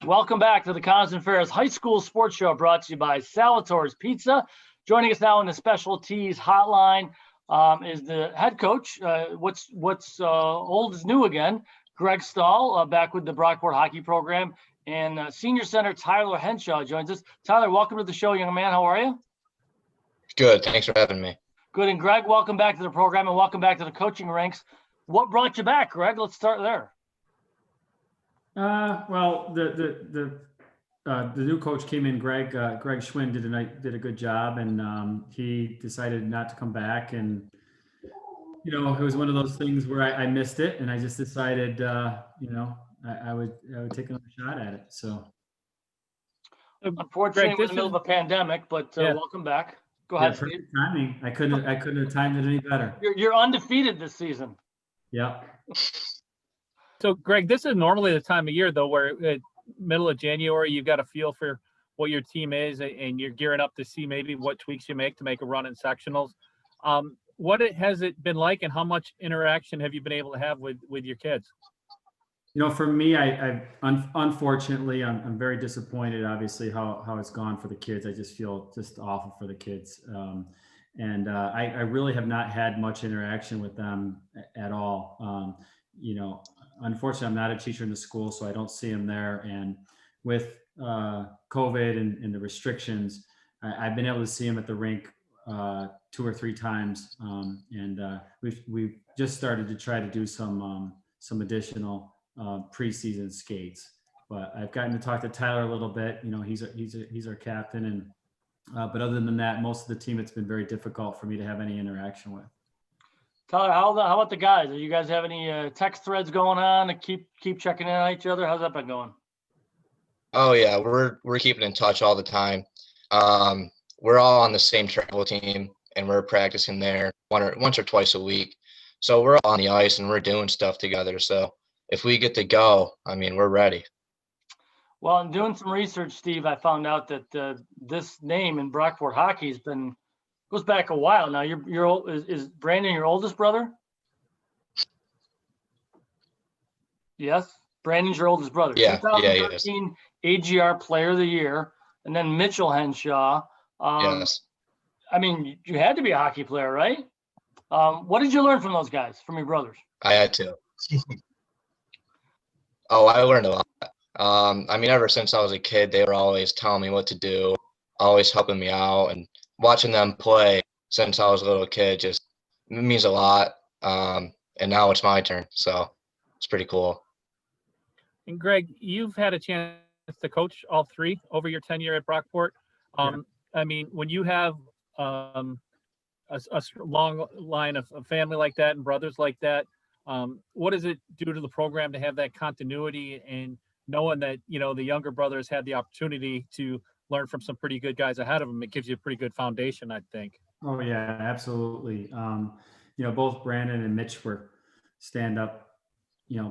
Welcome back to the Constant Ferris High School Sports Show, brought to you by Salvatore's Pizza. Joining us now in the specialties hotline is the head coach. What's old is new again. Greg Stahl, back with the Brockport hockey program, and senior center Tyler Henshaw joins us. Tyler, welcome to the show, young man. How are you? Good. Thanks for having me. Good. And Greg, welcome back to the program and welcome back to the coaching ranks. What brought you back, Greg? Let's start there. Well, the new coach came in, Greg Schwinn did a good job, and he decided not to come back. And it was one of those things where I missed it, and I just decided, I would take another shot at it. So, unfortunately, Greg, we're in the middle of a pandemic, but welcome back. Go ahead, Steve. Perfect timing. I couldn't have timed it any better. You're undefeated this season. Yeah. So, Greg, this is normally the time of year, though, where middle of January, you've got a feel for what your team is, and you're gearing up to see maybe what tweaks you make to make a run in sectionals. Has it been like, and how much interaction have you been able to have with your kids? For me, unfortunately, I'm very disappointed, obviously, how it's gone for the kids. I just feel just awful for the kids. I really have not had much interaction with them at all. Unfortunately, I'm not a teacher in the school, so I don't see them there. And with COVID and the restrictions, I've been able to see them at the rink 2 or 3 times. We've just started to try to do some additional preseason skates. But I've gotten to talk to Tyler a little bit. He's our captain, and but other than that, most of the team, it's been very difficult for me to have any interaction with. Tyler, how about the guys? Do you guys have any text threads going on to keep checking in on each other? How's that been going? Oh yeah, we're keeping in touch all the time. We're all on the same travel team, and we're practicing there once or twice a week. So we're all on the ice and we're doing stuff together. So if we get to go, we're ready. Well, in doing some research, Steve, I found out that this name in Brockport hockey goes back a while now. Is Brandon your oldest brother? Yes, Brandon's your oldest brother. Yeah, 2013 AGR Player of the Year, and then Mitchell Henshaw. Yes. You had to be a hockey player, right? What did you learn from those guys, from your brothers? I had to. I learned a lot. Ever since I was a kid, they were always telling me what to do, always helping me out, and watching them play since I was a little kid just means a lot. And now it's my turn, so it's pretty cool. And Greg, you've had a chance to coach all 3 over your tenure at Brockport. When you have a long line of family like that and brothers like that, what does it do to the program to have that continuity and knowing that, the younger brothers had the opportunity to learn from some pretty good guys ahead of them? It gives you a pretty good foundation, I think. Oh yeah, absolutely. Both Brandon and Mitch were stand-up,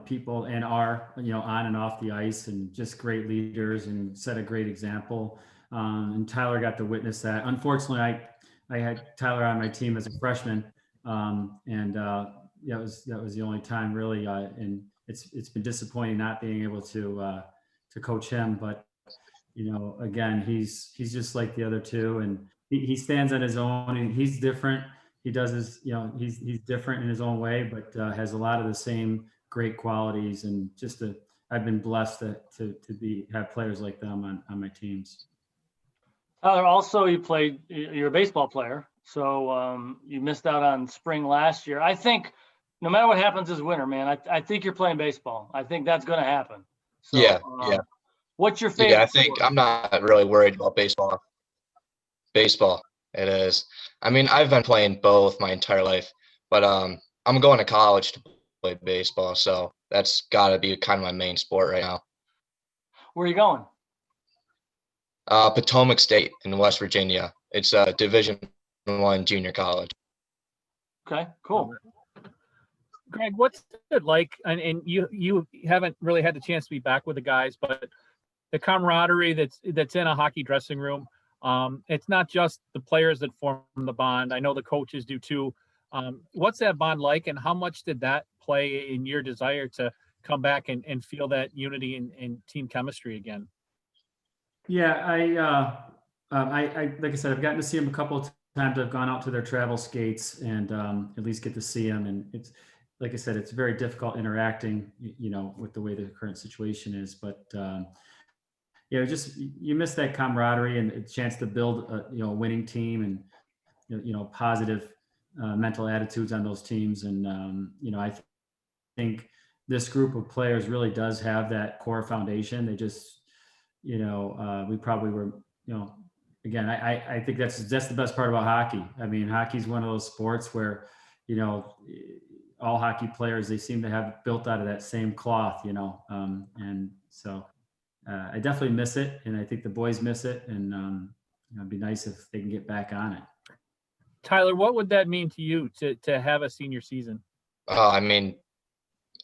people, and are, on and off the ice, and just great leaders and set a great example. And Tyler got to witness that. Unfortunately, I had Tyler on my team as a freshman. That was the only time really. And it's been disappointing not being able to coach him, but again, he's just like the other 2, and he stands on his own, and he's different. He does his, he's different in his own way, but has a lot of the same great qualities. And I've been blessed to have players like them on my teams. Tyler, also you're a baseball player, so you missed out on spring last year. I think no matter what happens this winter, man, I think you're playing baseball. I think that's going to happen. So, yeah. What's your favorite? Yeah, I think I'm not really worried about baseball. Baseball, it is. I've been playing both my entire life, but I'm going to college to play baseball, so that's got to be kind of my main sport right now. Where are you going? Potomac State in West Virginia. It's a Division I junior college. Okay, cool. Greg, what's it like? And you haven't really had the chance to be back with the guys, but the camaraderie that's in a hockey dressing room. It's not just the players that form the bond. I know the coaches do too. What's that bond like, and how much did that play in your desire to come back and feel that unity and team chemistry again? Yeah, I like I said, I've gotten to see them a couple of times. I've gone out to their travel skates and at least get to see them. And it's like I said, it's very difficult interacting, with the way the current situation is. But just you miss that camaraderie and a chance to build a winning team and positive mental attitudes on those teams. And I think this group of players really does have that core foundation. They just we probably were again, I think that's the best part about hockey. I mean, hockey's one of those sports where all hockey players, they seem to have built out of that same cloth, and so I definitely miss it, and I think the boys miss it, and it'd be nice if they can get back on it. Tyler, what would that mean to you to have a senior season? I mean,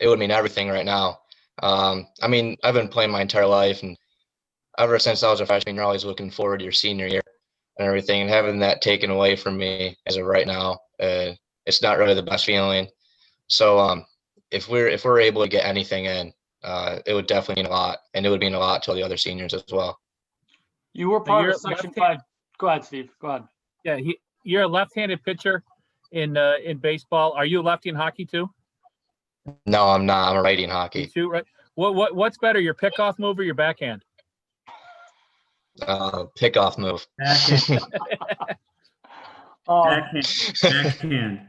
it would mean everything right now. I mean, I've been playing my entire life, and ever since I was a freshman, you're always looking forward to your senior year and everything, and having that taken away from me as of right now, it's not really the best feeling. So if we're able to get anything in, it would definitely mean a lot, and it would mean a lot to all the other seniors as well. You were part of Section 5. Go ahead, Steve. Go ahead. Yeah, you're a left-handed pitcher in baseball. Are you a lefty in hockey too? No, I'm not. I'm a righty in hockey. You too, right? What's better, your pickoff move or your backhand? Pickoff move. Backhand. Backhand.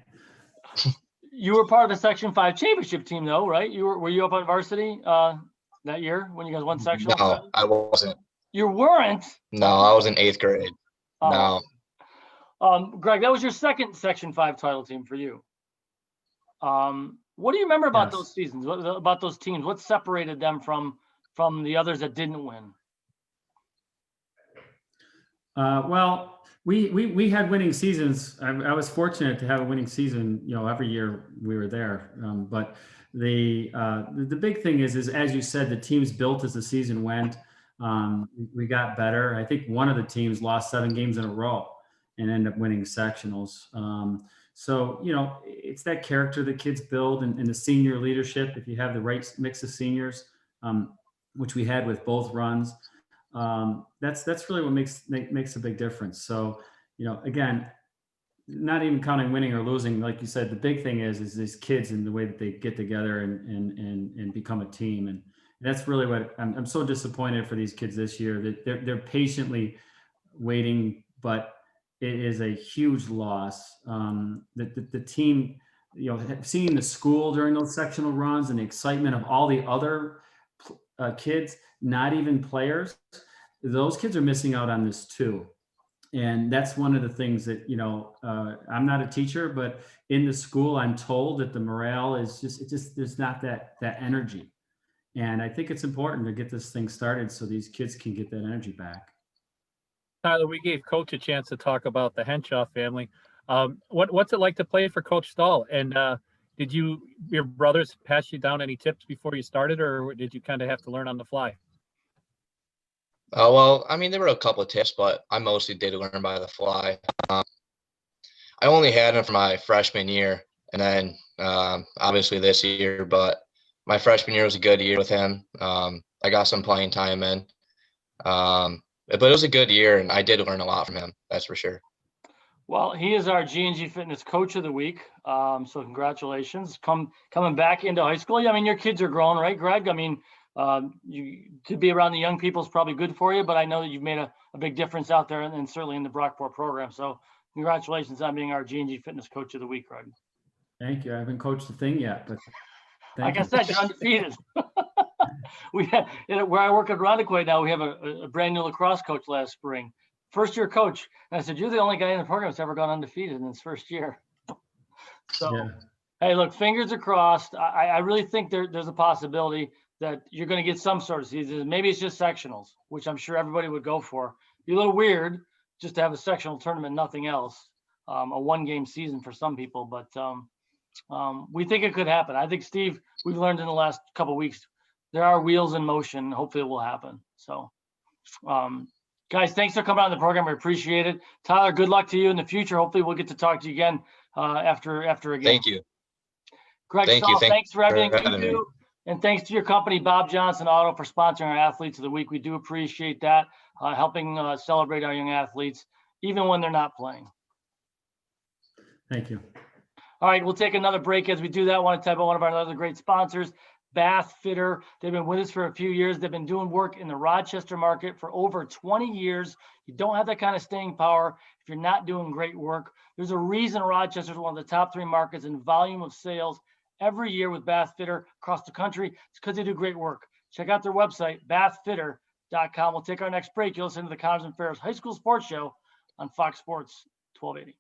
You were part of the Section 5 championship team, though, right? Were you up on varsity that year when you guys won sectional? No, I wasn't. You weren't? No, I was in 8th grade. No. Greg, that was your second Section 5 title team for you. What do you remember about those seasons? About those teams? What separated them from the others that didn't win? Well, we had winning seasons. I was fortunate to have a winning season, every year we were there. But the big thing is as you said, the teams built as the season went. We got better. I think one of the teams lost 7 games in a row and ended up winning sectionals. So, it's that character that kids build and the senior leadership. If you have the right mix of seniors, which we had with both runs, that's really what makes a big difference. So, again, not even counting winning or losing, like you said, the big thing is these kids and the way that they get together and become a team. And that's really what I'm so disappointed for these kids this year, that they're patiently waiting, but it is a huge loss. That the team, seeing the school during those sectional runs and the excitement of all the other kids, not even players, those kids are missing out on this too. And that's one of the things that, I'm not a teacher, but in the school, I'm told that the morale is there's not that energy. And I think it's important to get this thing started so these kids can get that energy back. Tyler, we gave Coach a chance to talk about the Henshaw family. What's it like to play for Coach Stahl? And did your brothers pass you down any tips before you started, or did you kind of have to learn on the fly? Well, I mean, there were a couple of tips, but I mostly did learn by the fly. I only had him for my freshman year, and then obviously this year, but my freshman year was a good year with him. I got some playing time in. But it was a good year, and I did learn a lot from him. That's for sure. Well, he is our G&G Fitness Coach of the Week. So congratulations. Coming back into high school. I mean, your kids are grown, right, Greg? I mean, you to be around the young people is probably good for you, but I know that you've made a big difference out there and certainly in the Brockport program. So congratulations on being our G&G Fitness Coach of the Week, Greg. Thank you. I haven't coached the thing yet, but like I said, you're undefeated. We had, where I work at Rondequoit now, we have a brand new lacrosse coach last spring, first year coach. And I said, you're the only guy in the program that's ever gone undefeated in his first year. So, yeah. Hey, look, fingers are crossed. I really think there's a possibility that you're going to get some sort of season. Maybe it's just sectionals, which I'm sure everybody would go for. Be a little weird just to have a sectional tournament, nothing else. A 1-game season for some people, but we think it could happen. I think, Steve, we've learned in the last couple of weeks, there are wheels in motion. Hopefully it will happen. So, guys, thanks for coming on the program. I appreciate it. Tyler, good luck to you in the future. Hopefully we'll get to talk to you again after a game. Thank you. Greg Stahl, thanks for everything you do. And thanks to your company, Bob Johnson Auto, for sponsoring our Athletes of the Week. We do appreciate that, helping celebrate our young athletes, even when they're not playing. Thank you. All right, we'll take another break. As we do that, I want to tell you about one of our other great sponsors, Bath Fitter. They've been with us for a few years. They've been doing work in the Rochester market for over 20 years. You don't have that kind of staying power if you're not doing great work. There's a reason Rochester is one of the top 3 markets in volume of sales every year with Bath Fitter across the country. It's because they do great work. Check out their website, bathfitter.com. We'll take our next break. You'll listen to the Connors and Ferris High School Sports Show on Fox Sports 1280.